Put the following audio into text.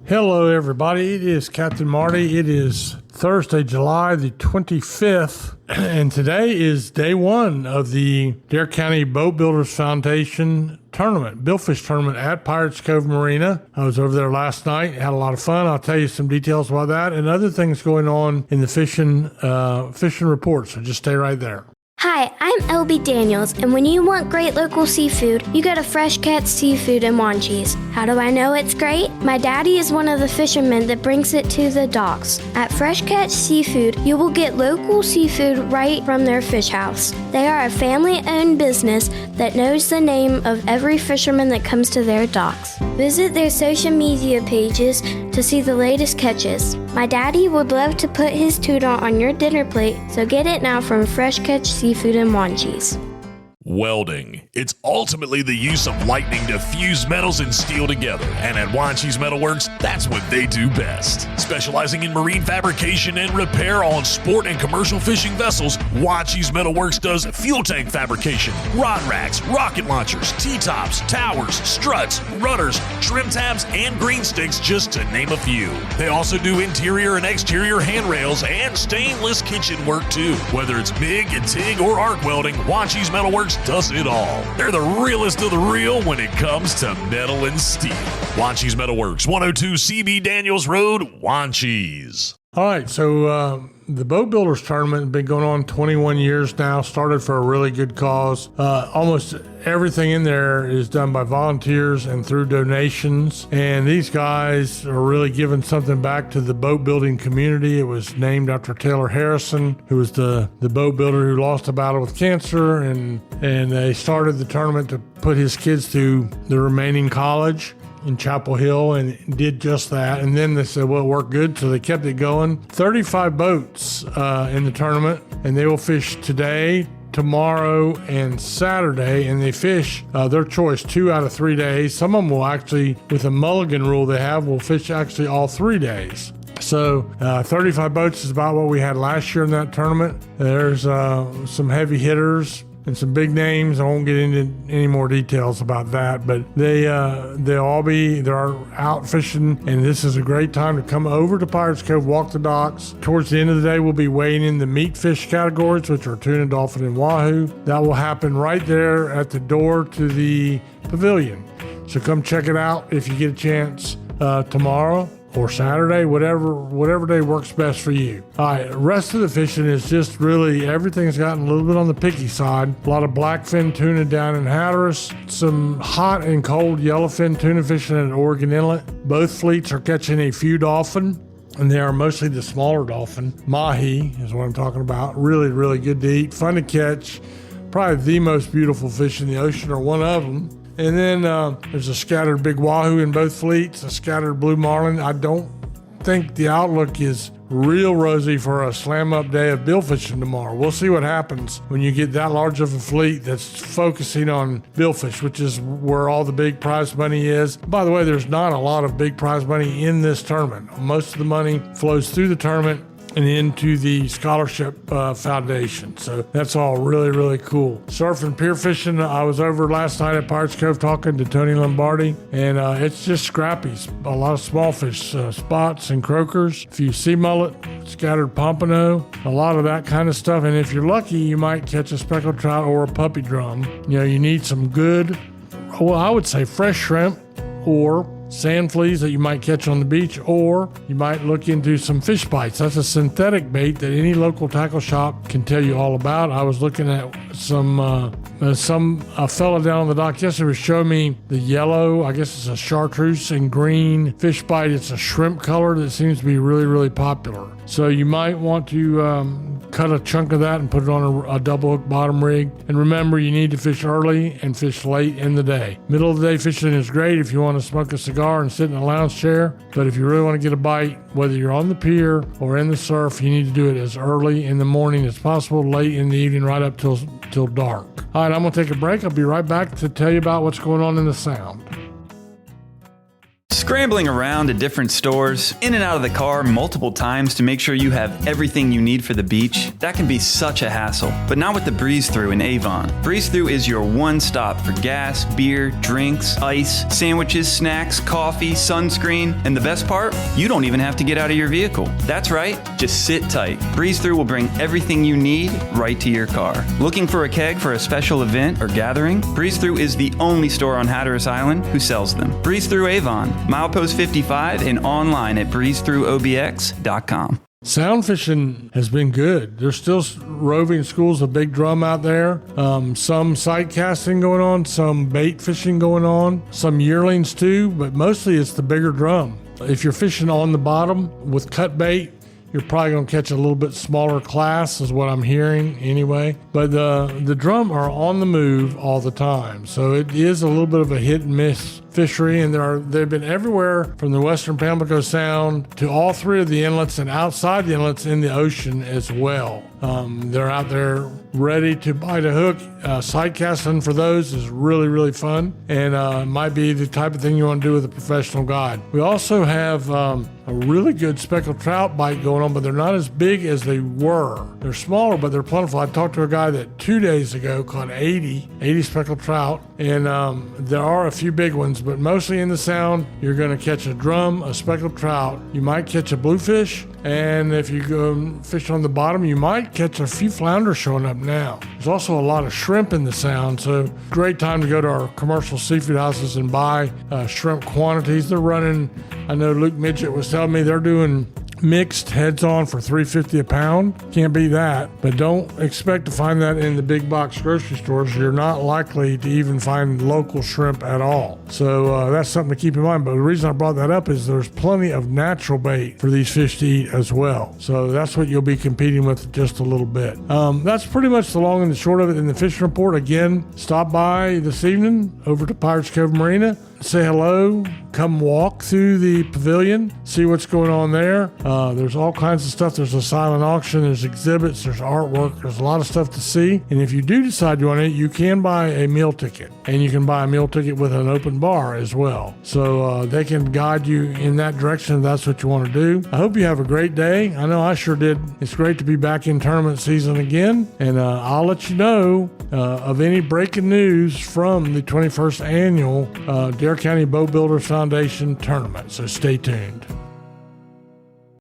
Hello, everybody. It is Captain Marty. It is Thursday, July the 25th, and today is day one of the Dare County Boatbuilders Foundation tournament, Billfish tournament at Pirates Cove Marina. I was over there last night, had a lot of fun. I'll tell you some details about that and other things going on in the fishing report, so just stay right there. Hi, I'm LB Daniels, and when you want great local seafood, you go to Fresh Catch Seafood in Wanchese. How do I know it's great? My daddy is one of the fishermen that brings it to the docks. At Fresh Catch Seafood, you will get local seafood right from their fish house. They are a family-owned business that knows the name of every fisherman that comes to their docks. Visit their social media pages to see the latest catches. My daddy would love to put his tuna on your dinner plate, so get it now from Fresh Catch Seafood in Wanchese. Welding. It's ultimately the use of lightning to fuse metals and steel together. And at Wanchese Metalworks, that's what they do best. Specializing in marine fabrication and repair on sport and commercial fishing vessels, Wanchese Metalworks does fuel tank fabrication, rod racks, rocket launchers, T-tops, towers, struts, rudders, trim tabs, and green sticks, just to name a few. They also do interior and exterior handrails and stainless kitchen work too. Whether it's MIG, TIG, or arc welding, Wanchese Metalworks does it all. They're the realest of the real when it comes to metal and steel. Wanchese Metalworks, 102 CB Daniels Road, Wanchese. All right, so the Boat Builders Tournament has been going on 21 years now, started for a really good cause. Almost everything in there is done by volunteers and through donations, and these guys are really giving something back to the boat building community. It was named after Taylor Harrison, who was the boat builder who lost a battle with cancer, and they started the tournament to put his kids through the remaining college in Chapel Hill, and did just that. And then they said, well, it worked good, so they kept it going. 35 boats in the tournament, and they will fish today, tomorrow, and Saturday, and they fish their choice 2 out of 3 days. Some of them will actually, with a mulligan rule they have, will fish actually all 3 days. So 35 boats is about what we had last year in that tournament. There's some heavy hitters and some big names. I won't get into any more details about that, but they're out fishing, and this is a great time to come over to Pirates Cove, walk the docks. Towards the end of the day, we'll be weighing in the meat fish categories, which are tuna, dolphin, and wahoo. That will happen right there at the door to the pavilion. So come check it out if you get a chance tomorrow or Saturday, whatever day works best for you. All right, the rest of the fishing is just really, everything's gotten a little bit on the picky side. A lot of blackfin tuna down in Hatteras, some hot and cold yellowfin tuna fishing at Oregon Inlet. Both fleets are catching a few dolphin, and they are mostly the smaller dolphin. Mahi is what I'm talking about. Really, really good to eat, fun to catch. Probably the most beautiful fish in the ocean, or one of them. And then there's a scattered big wahoo in both fleets, a scattered blue marlin. I don't think the outlook is real rosy for a slam-up day of bill fishing tomorrow. We'll see what happens when you get that large of a fleet that's focusing on billfish, which is where all the big prize money is. By the way, there's not a lot of big prize money in this tournament. Most of the money flows through the tournament and into the scholarship foundation. So that's all really, really cool. Surf and pier fishing, I was over last night at Pirates Cove talking to Tony Lombardi, and it's just scrappies. A lot of small fish, spots and croakers, a few sea mullet, scattered pompano, a lot of that kind of stuff. And if you're lucky, you might catch a speckled trout or a puppy drum. You know, you need some good, well, I would say fresh shrimp or sand fleas that you might catch on the beach, or you might look into some fish bites. That's a synthetic bait that any local tackle shop can tell you all about. I was looking at a fella down on the dock yesterday was showing me the yellow, I guess it's a chartreuse and green fish bite. It's a shrimp color that seems to be really, really popular. So you might want to cut a chunk of that and put it on a double hook bottom rig. And remember, you need to fish early and fish late in the day. Middle of the day fishing is great if you want to smoke a cigar and sit in a lounge chair. But if you really want to get a bite, whether you're on the pier or in the surf, you need to do it as early in the morning as possible, late in the evening, right up till dark. All right, I'm going to take a break. I'll be right back to tell you about what's going on in the Sound. Scrambling around to different stores, in and out of the car multiple times to make sure you have everything you need for the beach, that can be such a hassle. But not with the Breeze-Thru in Avon. Breeze-Thru is your one stop for gas, beer, drinks, ice, sandwiches, snacks, coffee, sunscreen, and the best part? You don't even have to get out of your vehicle. That's right, just sit tight. Breeze-Thru will bring everything you need right to your car. Looking for a keg for a special event or gathering? Breeze-Thru is the only store on Hatteras Island who sells them. Breeze-Thru Avon, milepost 55, and online at breezethruobx.com. Sound fishing has been good. There's still roving schools of big drum out there. Some sight casting going on, some bait fishing going on, some yearlings too, but mostly it's the bigger drum. If you're fishing on the bottom with cut bait, you're probably going to catch a little bit smaller class is what I'm hearing anyway. But the drum are on the move all the time. So it is a little bit of a hit and miss fishery, and they've been everywhere from the western Pamlico Sound to all three of the inlets and outside the inlets in the ocean as well. They're out there ready to bite a hook. Sight casting for those is really, really fun, and might be the type of thing you want to do with a professional guide. We also have a really good speckled trout bite going on, but they're not as big as they were. They're smaller, but they're plentiful. I talked to a guy that 2 days ago caught 80 speckled trout, and there are a few big ones, but mostly in the Sound, you're going to catch a drum, a speckled trout. You might catch a bluefish, and if you go fish on the bottom, you might catch a few flounder showing up now. There's also a lot of shrimp in the Sound, so great time to go to our commercial seafood houses and buy shrimp quantities. They're running, I know Luke Midget was telling me they're doing mixed heads on for $3.50 a pound. Can't beat that, but don't expect to find that in the big box grocery stores. You're not likely to even find local shrimp at all. So that's something to keep in mind. But the reason I brought that up is there's plenty of natural bait for these fish to eat as well. So that's what you'll be competing with just a little bit. That's pretty much the long and the short of it in the fishing report. Again, stop by this evening over to Pirates Cove Marina. Say hello, come walk through the pavilion, see what's going on there. There's all kinds of stuff. There's a silent auction, there's exhibits, there's artwork, there's a lot of stuff to see. And if you do decide you want to eat, you can buy a meal ticket. And you can buy a meal ticket with an open bar as well. So they can guide you in that direction if that's what you want to do. I hope you have a great day. I know I sure did. It's great to be back in tournament season again. And I'll let you know of any breaking news from the 21st Annual Dare County Boatbuilders Foundation Tournament. So stay tuned.